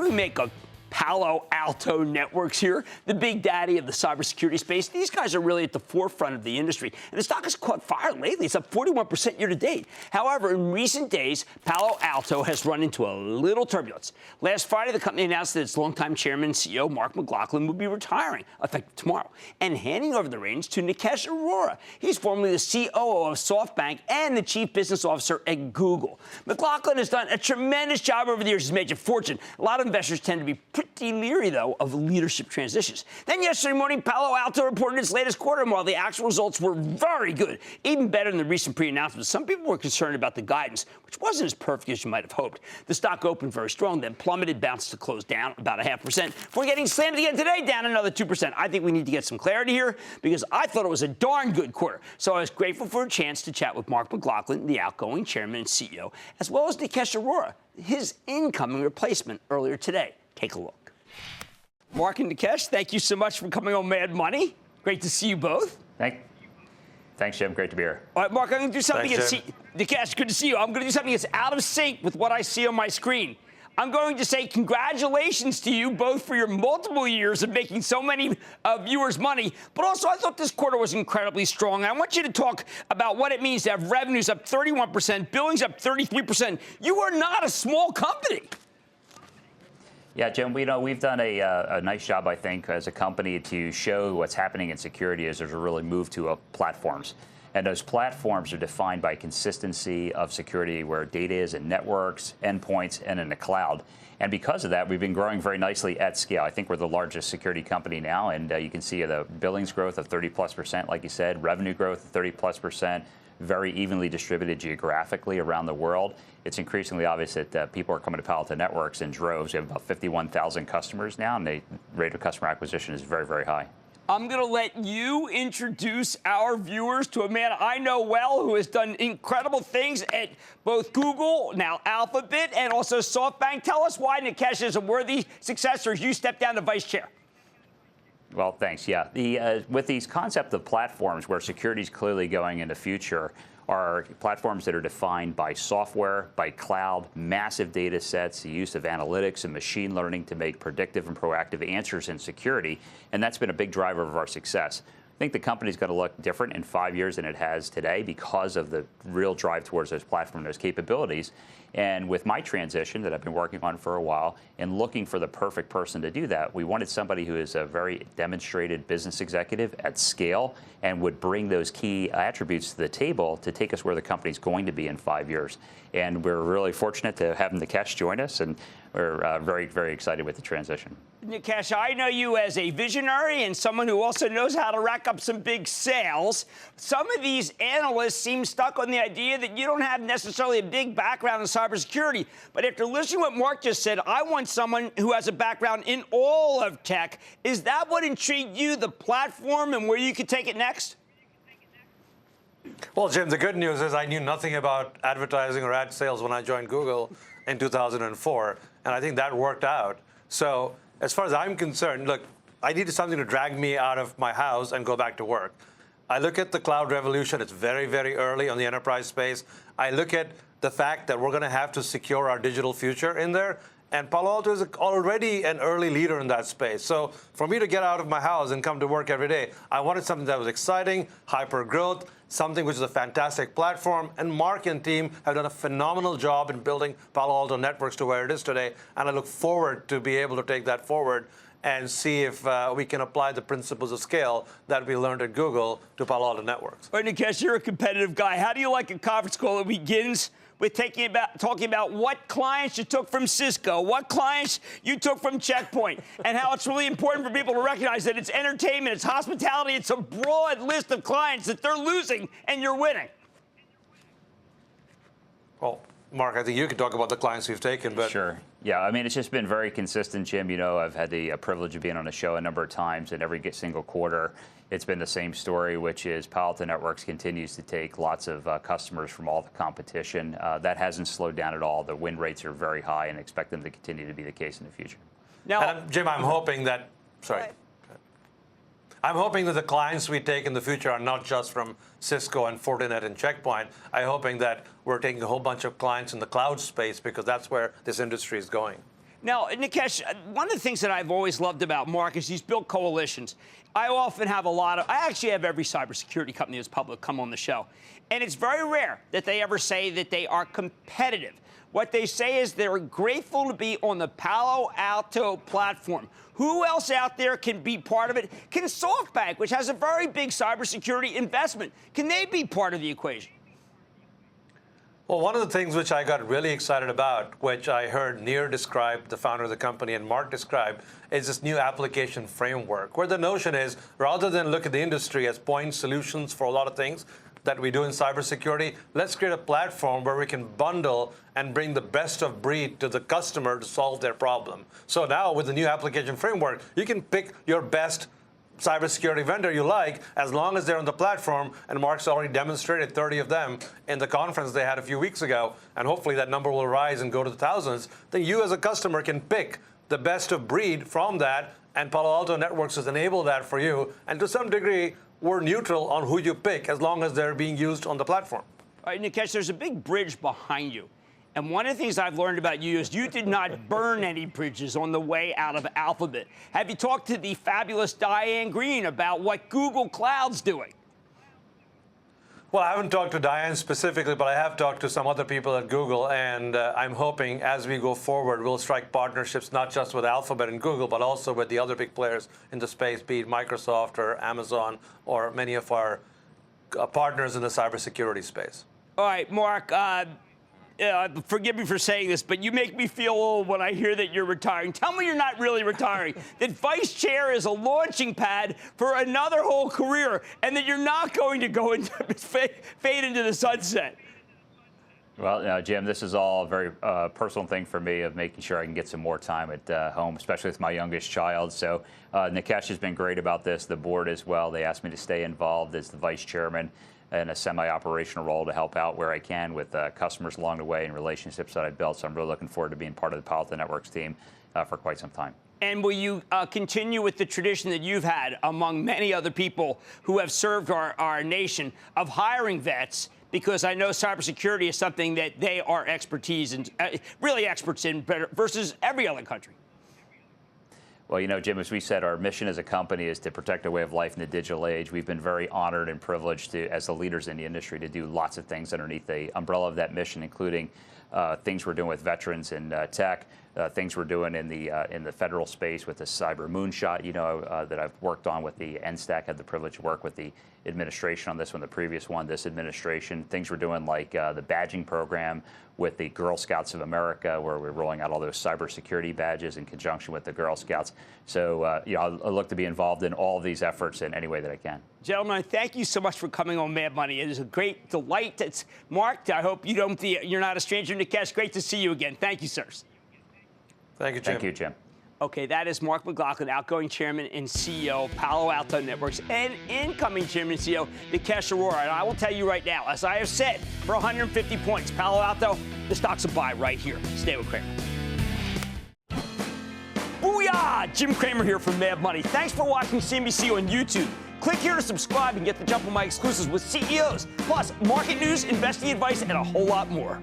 do we make of Palo Alto Networks here, the big daddy of the cybersecurity space? These guys are really at the forefront of the industry, and the stock has caught fire lately. It's up 41% year to date. However, in recent days, Palo Alto has run into a little turbulence. Last Friday, the company announced that its longtime chairman and CEO, Mark McLaughlin, would be retiring, effective tomorrow, and handing over the reins to Nikesh Arora. He's formerly the COO of SoftBank and the chief business officer at Google. McLaughlin has done a tremendous job over the years. He's made a fortune. A lot of investors tend to be pretty leery, though, of leadership transitions. Then yesterday morning, Palo Alto reported its latest quarter, and while the actual results were very good, even better than the recent pre-announcements, some people were concerned about the guidance, which wasn't as perfect as you might have hoped. The stock opened very strong, then plummeted, bounced to close down about 0.5%. We're getting slammed again today, down another 2%. I think we need to get some clarity here because I thought it was a darn good quarter. So I was grateful for a chance to chat with Mark McLaughlin, the outgoing chairman and CEO, as well as Nikesh Arora, his incoming replacement, earlier today. Take a look. Mark and Nikesh, thank you so much for coming on Mad Money. Great to see you both. Thanks, Jim. Great to be here. All right, Mark, I'm going to do something. Nikesh, good to see you. I'm going to do something that's out of sync with what I see on my screen. I'm going to say congratulations to you both for your multiple years of making so many viewers money, but also I thought this quarter was incredibly strong. I want you to talk about what it means to have revenues up 31%, billings up 33%. You are not a small company. Yeah, Jim, we've done a nice job, I think, as a company to show what's happening in security as there's a really move to platforms. And those platforms are defined by consistency of security where data is in networks, endpoints, and in the cloud. And because of that, we've been growing very nicely at scale. I think we're the largest security company now, and you can see the billings growth of 30+%, like you said, revenue growth of 30+%, very evenly distributed geographically around the world. It's increasingly obvious that people are coming to Palo Alto Networks in droves. We have about 51,000 customers now, and the rate of customer acquisition is very, very high. I'm going to let you introduce our viewers to a man I know well who has done incredible things at both Google, now Alphabet, and also SoftBank. Tell us why Nikesh is a worthy successor as you step down to vice chair. Well, thanks. Yeah, with these concept of platforms where security is clearly going in the future, are platforms that are defined by software, by cloud, massive data sets, the use of analytics and machine learning to make predictive and proactive answers in security. And that's been a big driver of our success. I think the company's going to look different in 5 years than it has today because of the real drive towards those platforms, those capabilities. And with my transition that I've been working on for a while and looking for the perfect person to do that, we wanted somebody who is a very demonstrated business executive at scale and would bring those key attributes to the table to take us where the company's going to be in 5 years. And we're really fortunate to have Nikesh join us, and we're very, very excited with the transition. Nikesh, I know you as a visionary and someone who also knows how to rack up some big sales. Some of these analysts seem stuck on the idea that you don't have necessarily a big background in cybersecurity. But after listening to what Mark just said, I want someone who has a background in all of tech. Is that what intrigued you, the platform, and where you could take it next? Well, Jim, the good news is I knew nothing about advertising or ad sales when I joined Google in 2004, and I think that worked out. So as far as I'm concerned, look, I needed something to drag me out of my house and go back to work. I look at the cloud revolution. It's very, very early on the enterprise space. I look at the fact that we're going to have to secure our digital future in there. And Palo Alto is already an early leader in that space. So for me to get out of my house and come to work every day, I wanted something that was exciting, hyper growth, something which is a fantastic platform. And Mark and team have done a phenomenal job in building Palo Alto Networks to where it is today. And I look forward to be able to take that forward and see if we can apply the principles of scale that we learned at Google to Palo Alto Networks. All right, Nikesh, you're a competitive guy. How do you like a conference call that begins with talking about what clients you took from Cisco, what clients you took from Check Point, and how it's really important for people to recognize that it's entertainment, it's hospitality, it's a broad list of clients that they're losing and you're winning? Well, Mark, I think you can talk about the clients we've taken, but Sure. Yeah, I mean, it's just been very consistent, Jim. You know, I've had the privilege of being on the show a number of times, and every single quarter, it's been the same story, which is Palo Alto Networks continues to take lots of customers from all the competition. That hasn't slowed down at all. The win rates are very high, and expect them to continue to be the case in the future. Now, Jim, I'm hoping that, I'm hoping that the clients we take in the future are not just from Cisco and Fortinet and Check Point. I'm hoping that we're taking a whole bunch of clients in the cloud space because that's where this industry is going. Now, Nikesh, one of the things that I've always loved about Mark is he's built coalitions. I often have I actually have every cybersecurity company that's public come on the show. And it's very rare that they ever say that they are competitive. What they say is they're grateful to be on the Palo Alto platform. Who else out there can be part of it? Can SoftBank, which has a very big cybersecurity investment, can they be part of the equation? Well, one of the things which I got really excited about, which I heard Nir describe, the founder of the company, and Mark describe, is this new application framework, where the notion is, rather than look at the industry as point solutions for a lot of things that we do in cybersecurity, let's create a platform where we can bundle and bring the best of breed to the customer to solve their problem. So now, with the new application framework, you can pick your best cybersecurity vendor you like, as long as they're on the platform, and Mark's already demonstrated 30 of them in the conference they had a few weeks ago, and hopefully that number will rise and go to the thousands, then you as a customer can pick the best of breed from that, and Palo Alto Networks has enabled that for you, and to some degree, we're neutral on who you pick, as long as they're being used on the platform. All right, Nikesh, there's a big bridge behind you. And one of the things I've learned about you is you did not burn any bridges on the way out of Alphabet. Have you talked to the fabulous Diane Green about what Google Cloud's doing? Well, I haven't talked to Diane specifically, but I have talked to some other people at Google, and I'm hoping as we go forward, we'll strike partnerships not just with Alphabet and Google, but also with the other big players in the space, be it Microsoft or Amazon or many of our partners in the cybersecurity space. All right, Mark, forgive me for saying this, but you make me feel old when I hear that you're retiring. Tell me you're not really retiring, that vice chair is a launching pad for another whole career, and that you're not going to go into fade into the sunset. Well, Jim, this is all a very personal thing for me of making sure I can get some more time at home, especially with my youngest child. So Nikesh has been great about this, the board as well. They asked me to stay involved as the vice chairman in a semi-operational role to help out where I can with customers along the way and relationships that I've built. So I'm really looking forward to being part of the Palo Alto Networks team for quite some time. And will you continue with the tradition that you've had among many other people who have served our nation of hiring vets? Because I know cybersecurity is something that they are expertise and really experts in versus every other country. Well, you know, Jim, as we said, our mission as a company is to protect a way of life in the digital age. We've been very honored and privileged to, as the leaders in the industry, to do lots of things underneath the umbrella of that mission, including things we're doing with veterans in tech, things we're doing in the federal space with the cyber moonshot, you know, that I've worked on with the NSTAC, had the privilege to work with the administration on this one, the previous one, this administration, things we're doing like the badging program with the Girl Scouts of America, where we're rolling out all those cybersecurity badges in conjunction with the Girl Scouts. So, you know, I'll look to be involved in all of these efforts in any way that I can. Gentlemen, thank you so much for coming on Mad Money. It is a great delight. It's Mark, I hope you're not a stranger to Nikesh. Great to see you again. Thank you, sirs. Thank you, Jim. Thank you, Jim. Okay, that is Mark McLaughlin, outgoing chairman and CEO of Palo Alto Networks, and incoming chairman and CEO, Nikesh Arora. And I will tell you right now, as I have said, for 150 points, Palo Alto, the stock's a buy right here. Stay with Cramer. Booyah! Jim Cramer here from Mad Money. Thanks for watching CNBC on YouTube. Click here to subscribe and get the jump on my exclusives with CEOs, plus market news, investing advice, and a whole lot more.